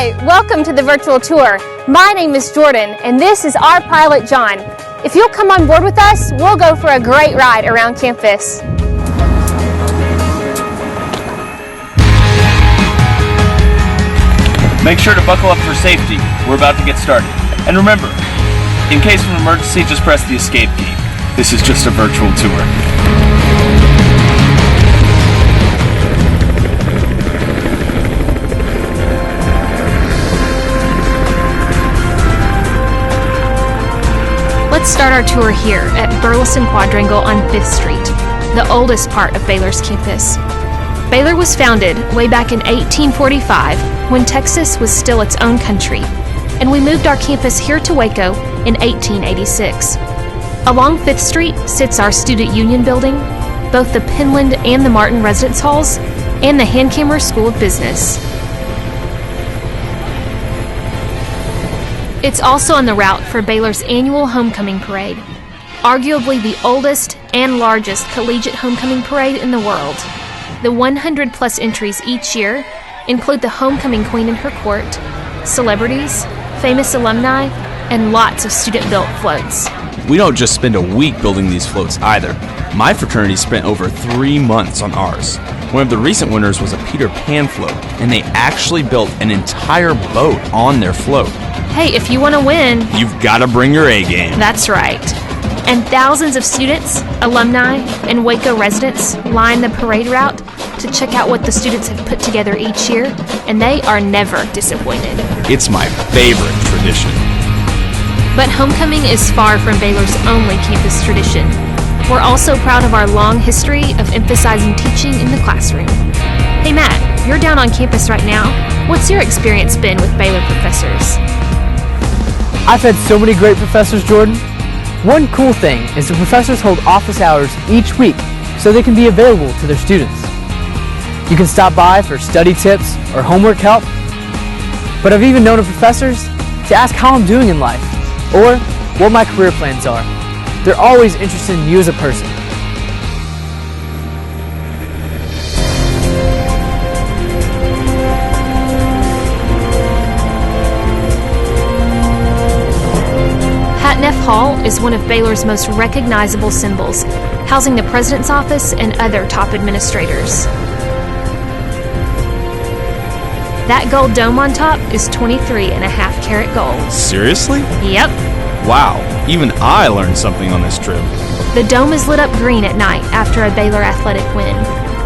Hi, welcome to the virtual tour. My name is Jordan, and this is our pilot, John. If you'll come on board with us, we'll go for a great ride around campus. Make sure to buckle up for safety. We're about to get started. And remember, in case of an emergency, just press the escape key. This is just a virtual tour. Let's start our tour here at Burleson Quadrangle on 5th Street, the oldest part of Baylor's campus. Baylor was founded way back in 1845 when Texas was still its own country, and we moved our campus here to Waco in 1886. Along 5th Street sits our Student Union building, both the Penland and the Martin residence halls, and the Hankamer School of Business. It's also on the route for Baylor's annual homecoming parade, arguably the oldest and largest collegiate homecoming parade in the world. The 100-plus entries each year include the homecoming queen and her court, celebrities, famous alumni, and lots of student-built floats. We don't just spend a week building these floats either. My fraternity spent over 3 months on ours. One of the recent winners was a Peter Pan float, and they actually built an entire boat on their float. Hey, if you want to win, you've got to bring your A game. That's right. And thousands of students, alumni, and Waco residents line the parade route to check out what the students have put together each year, and they are never disappointed. It's my favorite tradition. But homecoming is far from Baylor's only campus tradition. We're also proud of our long history of emphasizing teaching in the classroom. Hey Matt, you're down on campus right now. What's your experience been with Baylor professors? I've had so many great professors, Jordan. One cool thing is the professors hold office hours each week so they can be available to their students. You can stop by for study tips or homework help. But I've even known professors to ask how I'm doing in life or what my career plans are. They're always interested in you as a person. Neff Hall is one of Baylor's most recognizable symbols, housing the president's office and other top administrators. That gold dome on top is 23.5 karat gold. Seriously? Yep. Wow, even I learned something on this trip. The dome is lit up green at night after a Baylor athletic win,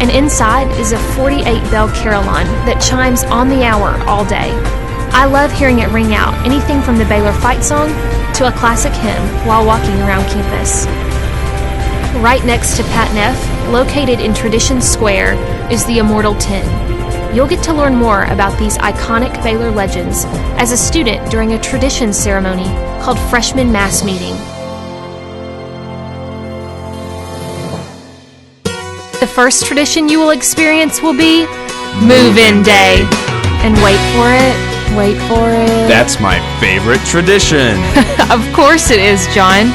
and inside is a 48-bell carillon that chimes on the hour all day. I love hearing it ring out, anything from the Baylor fight song to a classic hymn while walking around campus. Right next to Pat Neff, located in Tradition Square, is the Immortal 10. You'll get to learn more about these iconic Baylor legends as a student during a tradition ceremony called Freshman Mass Meeting. The first tradition you will experience will be Move-In Day. And wait for it. Wait for it. That's my favorite tradition. Of course it is, John.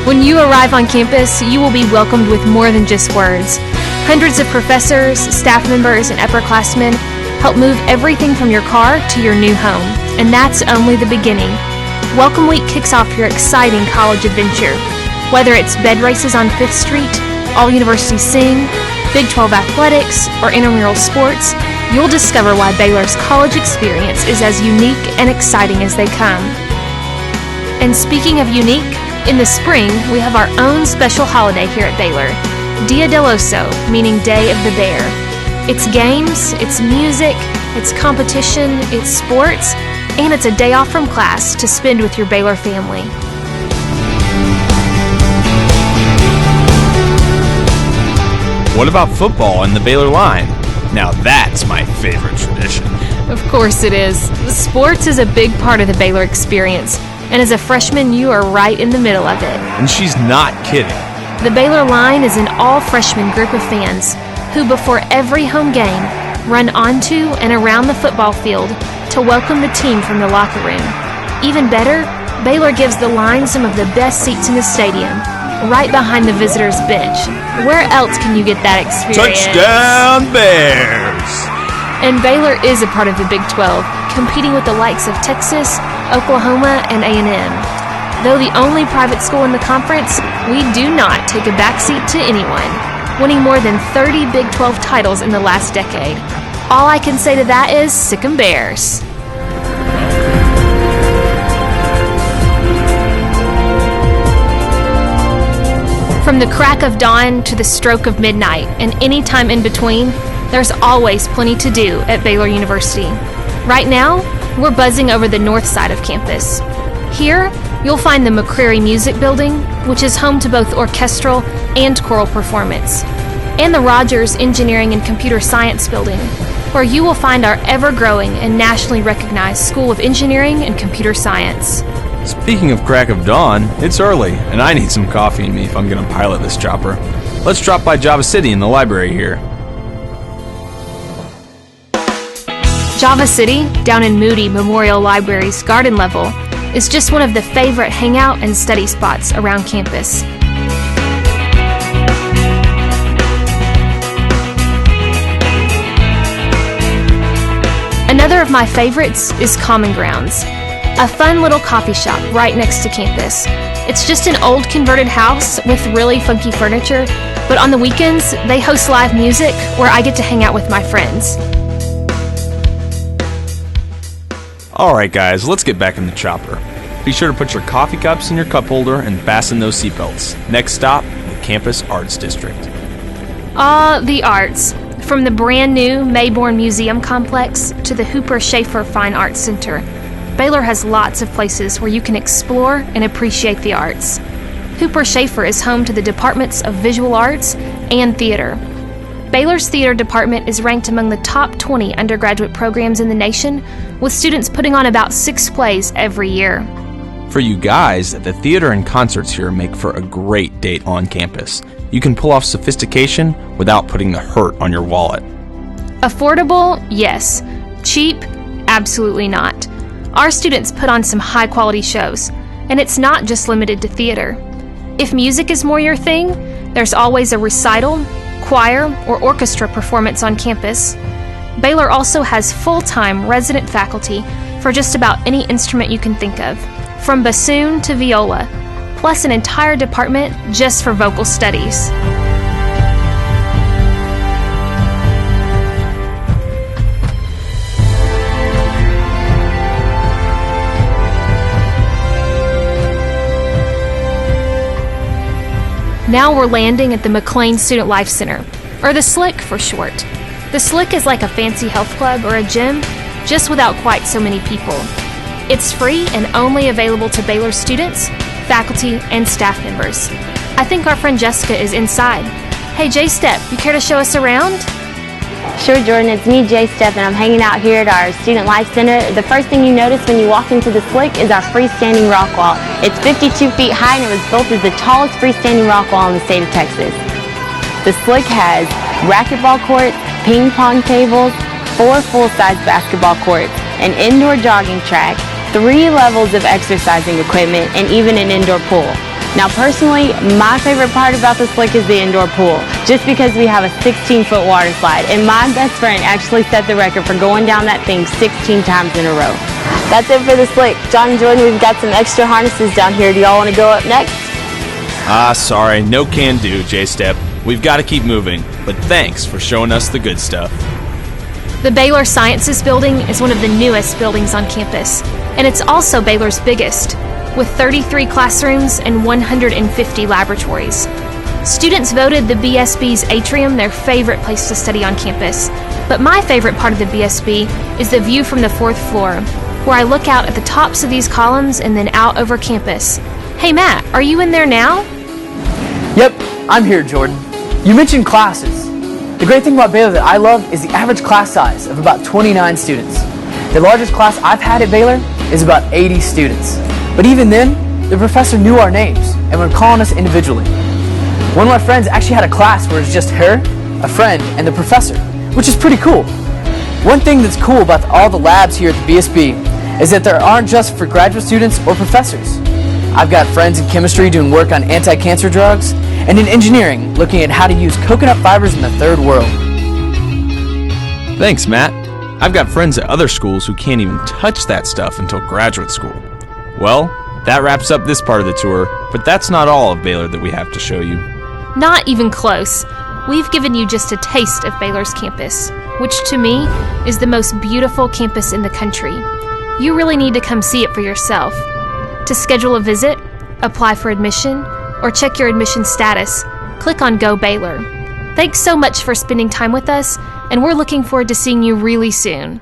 When you arrive on campus, you will be welcomed with more than just words. Hundreds of professors, staff members, and upperclassmen help move everything from your car to your new home. And that's only the beginning. Welcome Week kicks off your exciting college adventure. Whether it's bed races on 5th Street, All University Sing, Big 12 athletics, or intramural sports, you'll discover why Baylor's college experience is as unique and exciting as they come. And speaking of unique, in the spring, we have our own special holiday here at Baylor, Dia del Oso, meaning Day of the Bear. It's games, it's music, it's competition, it's sports, and it's a day off from class to spend with your Baylor family. What about football and the Baylor Line? Now that's my favorite tradition. Of course it is. Sports is a big part of the Baylor experience, and as a freshman, you are right in the middle of it. And she's not kidding. The Baylor Line is an all-freshman group of fans who, before every home game, run onto and around the football field to welcome the team from the locker room. Even better, Baylor gives the Line some of the best seats in the stadium, right behind the visitors' bench. Where else can you get that experience? Touchdown Bears! And Baylor is a part of the Big 12, competing with the likes of Texas, Oklahoma, and A&M. Though the only private school in the conference, we do not take a backseat to anyone, winning more than 30 Big 12 titles in the last decade. All I can say to that is, sick 'em Bears. From the crack of dawn to the stroke of midnight, and any time in between, there's always plenty to do at Baylor University. Right now, we're buzzing over the north side of campus. Here, you'll find the McCreary Music Building, which is home to both orchestral and choral performance, and the Rogers Engineering and Computer Science Building, where you will find our ever-growing and nationally recognized School of Engineering and Computer Science. Speaking of crack of dawn, it's early, and I need some coffee in me if I'm going to pilot this chopper. Let's drop by Java City in the library here. Java City, down in Moody Memorial Library's garden level, is just one of the favorite hangout and study spots around campus. Another of my favorites is Common Grounds, a fun little coffee shop right next to campus. It's just an old converted house with really funky furniture, but on the weekends, they host live music where I get to hang out with my friends. Alright guys, let's get back in the chopper. Be sure to put your coffee cups in your cup holder and fasten those seatbelts. Next stop, the Campus Arts District. The arts. From the brand new Mayborn Museum Complex to the Hooper Schaefer Fine Arts Center, Baylor has lots of places where you can explore and appreciate the arts. Hooper Schaefer is home to the departments of Visual Arts and Theater. Baylor's Theater Department is ranked among the top 20 undergraduate programs in the nation, with students putting on about 6 plays every year. For you guys, the theater and concerts here make for a great date on campus. You can pull off sophistication without putting the hurt on your wallet. Affordable? Yes. Cheap? Absolutely not. Our students put on some high-quality shows, and it's not just limited to theater. If music is more your thing, there's always a recital, choir, or orchestra performance on campus. Baylor also has full-time resident faculty for just about any instrument you can think of, from bassoon to viola, plus an entire department just for vocal studies. Now we're landing at the McLean Student Life Center, or the SLIC for short. The SLIC is like a fancy health club or a gym, just without quite so many people. It's free and only available to Baylor students, faculty, and staff members. I think our friend Jessica is inside. Hey J-Step, you care to show us around? Sure, Jordan, it's me, J-Step, and I'm hanging out here at our Student Life Center. The first thing you notice when you walk into the SLIC is our freestanding rock wall. It's 52 feet high and it was built as the tallest freestanding rock wall in the state of Texas. The SLIC has racquetball courts, ping pong tables, 4 full-size basketball courts, an indoor jogging track, 3 levels of exercising equipment, and even an indoor pool. Now personally, my favorite part about the SLIC is the indoor pool, just because we have a 16-foot water slide, and my best friend actually set the record for going down that thing 16 times in a row. That's it for the SLIC. John and Jordan, we've got some extra harnesses down here. Do y'all want to go up next? Sorry, no can do, J-Step. We've got to keep moving, but thanks for showing us the good stuff. The Baylor Sciences Building is one of the newest buildings on campus, and it's also Baylor's biggest, with 33 classrooms and 150 laboratories. Students voted the BSB's atrium their favorite place to study on campus, but my favorite part of the BSB is the view from the 4th floor, where I look out at the tops of these columns and then out over campus. Hey Matt, are you in there now? Yep, I'm here, Jordan. You mentioned classes. The great thing about Baylor that I love is the average class size of about 29 students. The largest class I've had at Baylor is about 80 students. But even then, the professor knew our names and would call on us individually. One of my friends actually had a class where it's just her, a friend, and the professor, which is pretty cool. One thing that's cool about all the labs here at the BSB is that there aren't just for graduate students or professors. I've got friends in chemistry doing work on anti-cancer drugs, and in engineering looking at how to use coconut fibers in the third world. Thanks, Matt. I've got friends at other schools who can't even touch that stuff until graduate school. Well, that wraps up this part of the tour, but that's not all of Baylor that we have to show you. Not even close. We've given you just a taste of Baylor's campus, which to me is the most beautiful campus in the country. You really need to come see it for yourself. To schedule a visit, apply for admission, or check your admission status, click on Go Baylor. Thanks so much for spending time with us, and we're looking forward to seeing you really soon.